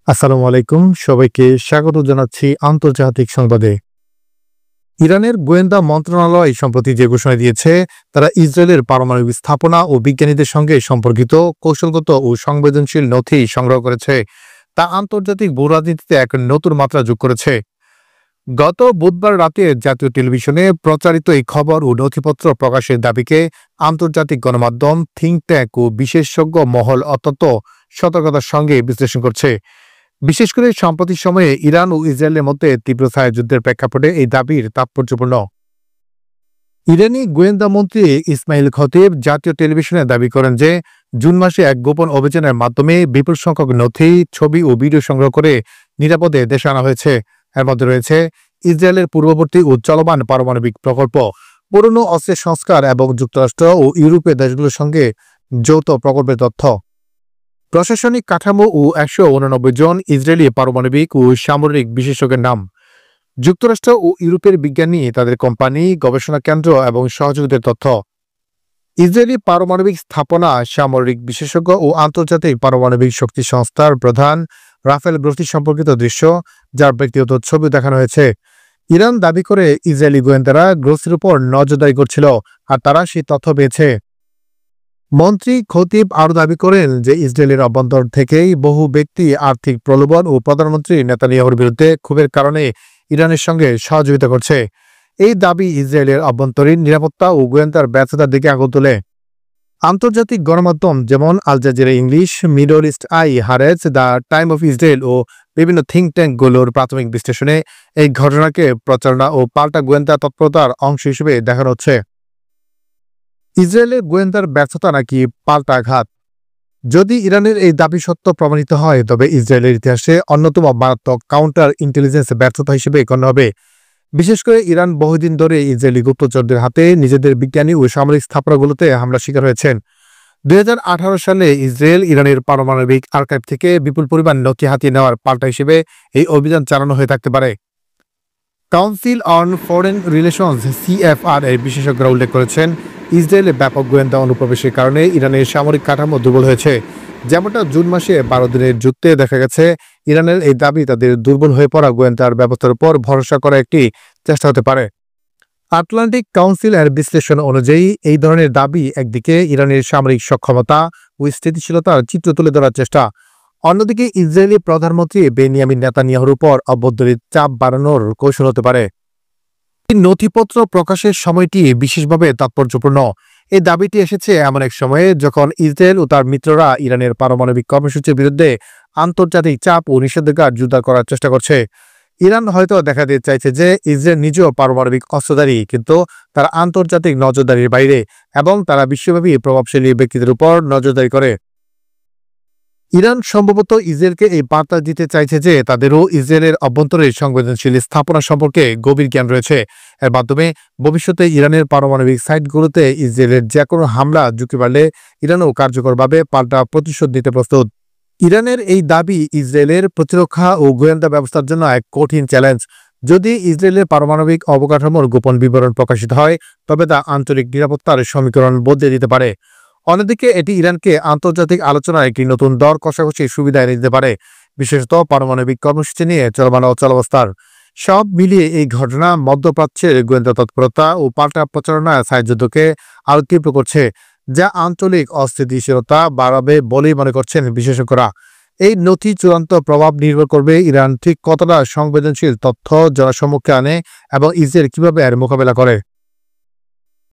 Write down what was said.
আসসালামু আলাইকুম। সবাইকে স্বাগত জানাচ্ছি আন্তর্জাতিক সংবাদে। ইরানের গোয়েন্দা মন্ত্রণালয় সম্প্রতি যে ঘোষণা দিয়েছে, তারা ইসরায়েলের পারমাণবিক স্থাপনা ও বিজ্ঞানীদের সঙ্গে সম্পর্কিত কৌশলগত ও সংবেদনশীল নথি সংগ্রহ করেছে, তা আন্তর্জাতিক ভূরাজনীতিতে এক নতুন মাত্রা যোগ করেছে। গত বুধবার রাতে জাতীয় টেলিভিশনে প্রচারিত এই খবর ও নথিপত্র প্রকাশের দাবিকে আন্তর্জাতিক গণমাধ্যম, থিঙ্ক ট্যাঙ্ক ও বিশেষজ্ঞ মহল অত্যন্ত সতর্কতার সঙ্গে বিশ্লেষণ করছে। বিশেষ করে সাম্প্রতিক সময়ে ইরান ও ইসরায়েলের মধ্যে তীব্র ছায়াযুদ্ধের প্রেক্ষাপটে এই দাবির তাৎপর্যপূর্ণ। ইরানি গোয়েন্দা মন্ত্রী ইসমাইল খতিব জাতীয় টেলিভিশনে দাবি করেন যে জুন মাসে এক গোপন অভিযানের মাধ্যমে বিপুল সংখ্যক নথি, ছবি ও ভিডিও সংগ্রহ করে নিরাপদে দেশে আনা হয়েছে। এর মধ্যে রয়েছে ইসরায়েলের পূর্ববর্তী ও চলমান পারমাণবিক প্রকল্প, পুরনো অস্ত্রের সংস্কার এবং যুক্তরাষ্ট্র ও ইউরোপীয় দেশগুলোর সঙ্গে যৌথ প্রকল্পের তথ্য। প্রশাসনিক কাঠামো ও ১৮৯ জন ইসরায়েলি পারমাণবিক ও সামরিক বিশেষজ্ঞের নাম। যুক্তরাষ্ট্র ও ইউরোপের বিজ্ঞানী, তাদের কোম্পানি, গবেষণা কেন্দ্র এবং সহযোগীদের তথ্য। ইসরায়েলি পারমাণবিক স্থাপনা, সামরিক বিশেষজ্ঞ ও আন্তর্জাতিক পারমাণবিক শক্তি সংস্থার প্রধান রাফেল গ্রোসি সম্পর্কিত দৃশ্য, যার ব্যক্তিগত ছবি দেখানো হয়েছে। ইরান দাবি করে ইসরায়েলি গোয়েন্দারা গ্রোসির উপর নজরদারি করছিল, আর তারা সেই তথ্য পেয়েছে। মন্ত্রী খতিব আরও দাবি করেন যে ইসরায়েলের অভ্যন্তর থেকেই বহু ব্যক্তি আর্থিক প্রলোভন ও প্রধানমন্ত্রী নেতানিয়াহুর বিরুদ্ধে ক্ষোভের কারণে ইরানের সঙ্গে সহযোগিতা করছে। এই দাবি ইসরায়েলের অভ্যন্তরীণ নিরাপত্তা ও গোয়েন্দার ব্যর্থতার দিকে আগুন তোলে। আন্তর্জাতিক গণমাধ্যম যেমন Al Jazeera English, Middle East Eye, Haaretz, the time of Israel ও বিভিন্ন থিঙ্ক ট্যাঙ্কগুলোর প্রাথমিক বিশ্লেষণে এই ঘটনাকে প্রচারণা ও পাল্টা গোয়েন্দা তৎপরতার অংশ হিসেবে দেখানো হচ্ছে। ইসরায়েলের গোয়েন্দার ব্যর্থতা নাকি পাল্টা আঘাত? যদি ইরানের এই দাবি সত্য প্রমাণিত হয়, তবে ইসরায়েলের ইতিহাসে অন্যতম মারাত্মক কাউন্টার ইন্টেলিজেন্স ব্যর্থতা হিসেবে গণ্য হবে। বিশেষ করে ইরান বহুদিন ধরে ইসরায়েলি গুপ্তচরদের হাতে নিজেদের বিজ্ঞানী ও সামরিক স্থাপনাগুলোতে হামলা শিকার হয়েছেন। ২০১৮ সালে ইসরায়েল ইরানের পারমাণবিক আর্কাইভ থেকে বিপুল পরিমাণ নথি হাতিয়ে নেওয়ার পাল্টা হিসেবে এই অভিযান চালানো হয়ে থাকতে পারে। Council on foreign relations (CFR) এর বিশেষজ্ঞরা উল্লেখ করেছেন, ইসরায়েলে ব্যাপক গোয়েন্দা অনুপ্রবেশের কারণে ইরানের সামরিক কাঠামো দুর্বল হয়েছে। যেমনটা জুন মাসে ১২ দিনের যুদ্ধে দেখা গেছে। ইরানের এই দাবি তাদের দুর্বল হয়ে পড়া গোয়েন্দার ব্যবস্থার উপর ভরসা করা একটি চেষ্টা হতে পারে। আটলান্টিক কাউন্সিল এর বিশ্লেষণ অনুযায়ী এই ধরনের দাবি একদিকে ইরানের সামরিক সক্ষমতা ও স্থিতিশীলতার চিত্র তুলে ধরার চেষ্টা, অন্যদিকে ইসরায়েলি প্রধানমন্ত্রী বেনিয়ামিন নেতানিয়াহুর উপর অভ্যন্তরীণ চাপ বাড়ানোর কৌশল হতে পারে। এই নথিপত্র প্রকাশের সময়টি বিশেষভাবে তাৎপর্যপূর্ণ। এই দাবিটি এসেছে এমন এক সময়ে যখন ইসরায়েল ও তার মিত্ররা ইরানের পারমাণবিক কর্মসূচির বিরুদ্ধে আন্তর্জাতিক চাপ ও নিষেধাজ্ঞা জোরদার করার চেষ্টা করছে। ইরান হয়তো দেখা দিতে চাইছে যে ইসরায়েল নিজেও পারমাণবিক অস্ত্রধারী, কিন্তু তারা আন্তর্জাতিক নজরদারির বাইরে এবং তারা বিশ্বব্যাপী প্রভাবশালী ব্যক্তিদের উপর নজরদারি করে। ইরান সম্ভবত ইসরায়েলকে এই বার্তা দিতে চাইছে যে তাদেরও ইসরায়েলের অভ্যন্তরের সংবেদনশীল স্থাপনা সম্পর্কে গভীর জ্ঞান রয়েছে। এর মাধ্যমে ভবিষ্যতে ইরানের পারমাণবিক সাইটগুলোতে ইসরায়েলের যে কোনো হামলা ঝুঁকি বাড়লে ইরানও কার্যকরভাবে পাল্টা প্রতিশোধ নিতে প্রস্তুত। ইরানের এই দাবি ইসরায়েলের প্রতিরক্ষা ও গোয়েন্দা ব্যবস্থার জন্য এক কঠিন চ্যালেঞ্জ। যদি ইসরায়েলের পারমাণবিক অবকাঠামোর গোপন বিবরণ প্রকাশিত হয়, তবে তা আঞ্চলিক নিরাপত্তার সমীকরণ বদলে দিতে পারে। অন্যদিকে এটি ইরানকে আন্তর্জাতিক আলোচনায় একটি নতুন দর কষাকষির সুবিধা এনে দিতে পারে, বিশেষত পারমাণবিক কর্মসূচি নিয়ে চলমান অচলাবস্থার। সব মিলিয়ে এই ঘটনা মধ্যপ্রাচ্যের গোয়েন্দা তৎপরতা ও পাল্টা প্রচারণায় ছায়াযুদ্ধকে আরও তীব্র করছে, যা আঞ্চলিক অস্থিতিশীলতা বাড়াবে বলেই মনে করছেন বিশেষজ্ঞরা। এই নথি চূড়ান্ত প্রভাব নির্ভর করবে ইরান ঠিক কতটা সংবেদনশীল তথ্য জনসম্মুখে আনে এবং ইসরায়েল কিভাবে এর মোকাবেলা করে।